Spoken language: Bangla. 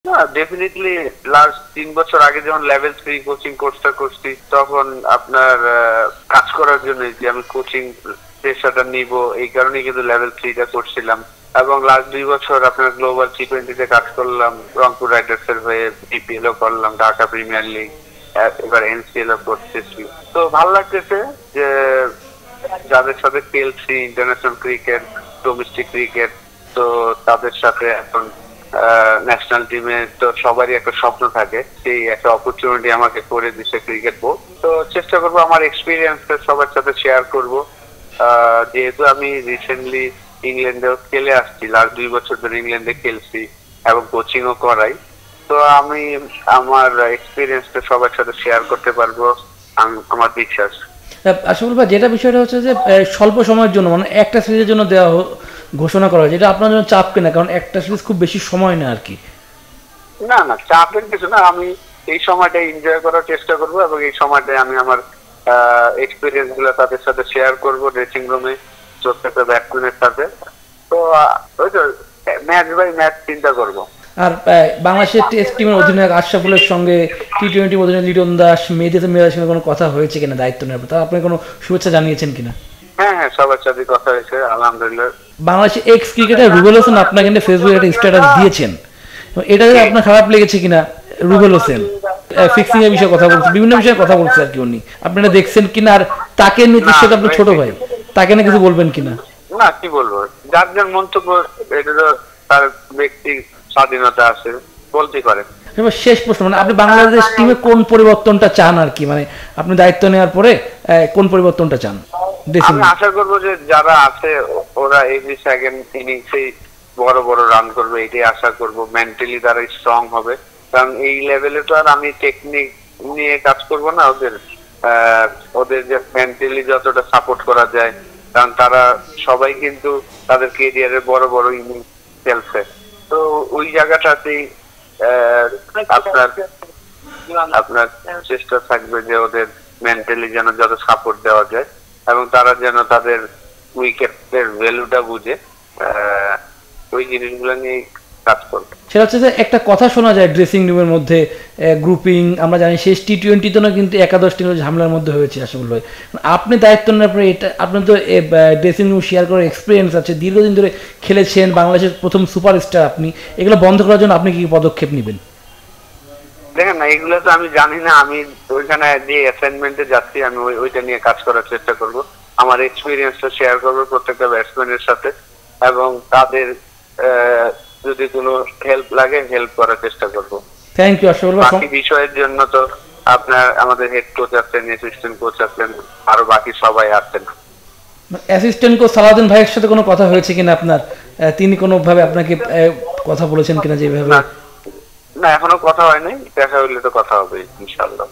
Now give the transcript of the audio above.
না, ডেফিনিটলি লাস্ট ৩ বছর আগে যখন লেভেল 3 কোচিং কোর্সটা করছি, তখন আপনার কাজ করার জন্য যে আমি কোচিং পেশাটা নিব, এই কারণেই কিন্তু লেভেল 3 টা করছিলাম। এবং লাস্ট ২ বছর আপনার গ্লোবাল টি-20 তে কাজ করলাম, রংপুর রাইডার্স এর হয়ে বিপিএল ও করলাম, ঢাকা প্রিমিয়ার লিগ, এবার এনসিএল ও করতেছি। তো ভালো লাগতেছে যে যাদের সাথে খেলছি ইন্টারন্যাশনাল ক্রিকেট, ডোমেস্টিক ক্রিকেট, তো তাদের সাথে এখন ন্যাশনাল টিমে তো সবারই একটা স্বপ্ন থাকে, সেই একটা অপরচুনিটি আমাকে করে দিচ্ছে ক্রিকেট বোর্ড। তো চেষ্টা করবো আমার এক্সপিরিয়েন্স সবার সাথে শেয়ার করব। যেহেতু আমি রিসেন্টলি ইংল্যান্ডেও খেলে আসছি, লাস্ট ২ বছর ধরে ইংল্যান্ডে খেলছি এবং কোচিংও করাই, তো আমি আমার এক্সপিরিয়েন্সটা সবার সাথে শেয়ার করতে পারবো আমার বিশ্বাস। আসলে ভাই যেটা বিষয়টা হচ্ছে যে স্বল্প সময়ের জন্য মানে একটা সিরিজের জন্য দেওয়া ঘোষণা করা হয়, যেটা আপনার জন্য চাপ কিনা, কারণ একটা সিরিজ খুব বেশি সময় না আর কি। না না, চাপের কিছু না, আমি এই সময়টা এনজয় করার চেষ্টা করব এবং এই সময়টায় আমি আমার এক্সপিরিয়েন্স গুলো তাদের সাথে শেয়ার করব ড্রেসিং রুমে, প্রত্যেকটা ব্যাটসম্যানের সাথে। তো ওই তো ম্যাচ বাই ম্যাচ চিন্তা করব। আর বাংলাদেশের টেস্ট টিমের অধিনায়ক আশরাফুলের সঙ্গে টি-20 অধিনায়ক লিটন দাস, মেহেদী মিরাজের সঙ্গে কোনো কথা হয়েছে কিনা দায়িত্ব নেওয়ার, তা আপনি কোনো শুভেচ্ছা জানিয়েছেন কিনা? হ্যাঁ হ্যাঁ, সবার সাথে কথা হয়েছে, আলহামদুলিল্লাহ। বাংলাদেশের এক্স ক্রিকেটার রুবেল হোসেন আপনাকে কিন্তু ফেসবুকে একটা স্ট্যাটাস দিয়েছেন, এটা আপনার খারাপ লেগেছে কিনা? রুবেল হোসেন ফিক্সিং এর বিষয়ে কথা বলছে, বিভিন্ন বিষয়ে কথা বলছে আর কি উনি, আপনারা দেখছেন কিনা? আর তাকে নির্দিষ্ট আপনার ছোট ভাই, তাকে না কিছু বলবেন কিনা? না, কি বলবো, যার যার মন্তব্য, এটা তো তার ব্যক্তি স্বাধীনতা আছে, বলতে পারে। শেষ প্রশ্ন, মানে আপনি বাংলাদেশ টিমে কোন পরিবর্তনটা চান আর কি, মানে আপনি দায়িত্ব নেওয়ার পরে কোন পরিবর্তনটা চান? আমি আশা করবো যে যারা আছে ওরা এভরি সেকেন্ড ইনিংসেই বড় বড় রান করবে, এটাই আশা করব। মেন্টালি তারা স্ট্রং হবে, কারণ এই লেভেলে তো আর আমি টেকনিক নিয়ে কাজ করব না, ওদের যে মেন্টালি যতটা সাপোর্ট করা যায়, কারণ তারা সবাই কিন্তু তাদের কেরিয়ারে বড় বড় ইনিংস খেলছে, তো ওই জায়গাটাতেই আপনার আপনার চেষ্টা থাকবে যে ওদের মেন্টালি যেন যত সাপোর্ট দেওয়া যায় এবং তারা যেন তাদের উইকেটের ভ্যালুটা বুঝে ওই জিনিসগুলো নিয়ে কাজ করবে। সেটা হচ্ছে যে একটা কথা শোনা যায় ড্রেসিং রুমের মধ্যে গ্রুপিং, আমরা জানি শেষ টি-20 তো না কিন্তু একাদশ টিমের ঝামেলার মধ্যে হয়েছে আসলে। আপনি দায়িত্ব নেওয়ার পরে এটা আপনার তো ড্রেসিং রুম শেয়ার করার এক্সপিরিয়েন্স আছে, দীর্ঘদিন ধরে খেলেছেন, বাংলাদেশের প্রথম সুপারস্টার আপনি, এগুলো বন্ধ করার জন্য আপনি কি পদক্ষেপ নেবেন? দেখেন না, এগুলো তো আমি জানি না, আমি ওইখানে যে অ্যাসাইনমেন্টে যাচ্ছি আমি ওইটা নিয়ে কাজ করার চেষ্টা করব, আমার এক্সপিরিয়েন্সটা শেয়ার করবো প্রত্যেকটা ব্যাটসম্যানের সাথে এবং তাদের যদি কোনো হেল্প লাগে হেল্প করার চেষ্টা করব। থ্যাংক ইউ আসলে বাকি বিষয়ের জন্য তো আপনার আমাদের হেড কোচ আছেন, অ্যাসিস্ট্যান্ট কোচ আছেন, আরো বাকি সবাই আছেন। অ্যাসিস্ট্যান্ট কোচ সালাউদ্দিন ভাইয়ের সাথে কোনো কথা হয়েছে কিনা আপনার? তিনি কোনো ভাবে আপনাকে কথা বলেছেন কিনা যেভাবে? না, এখনো কথা হয় নাই, দেখা হইলে তো কথা হবে ইনশাআল্লাহ।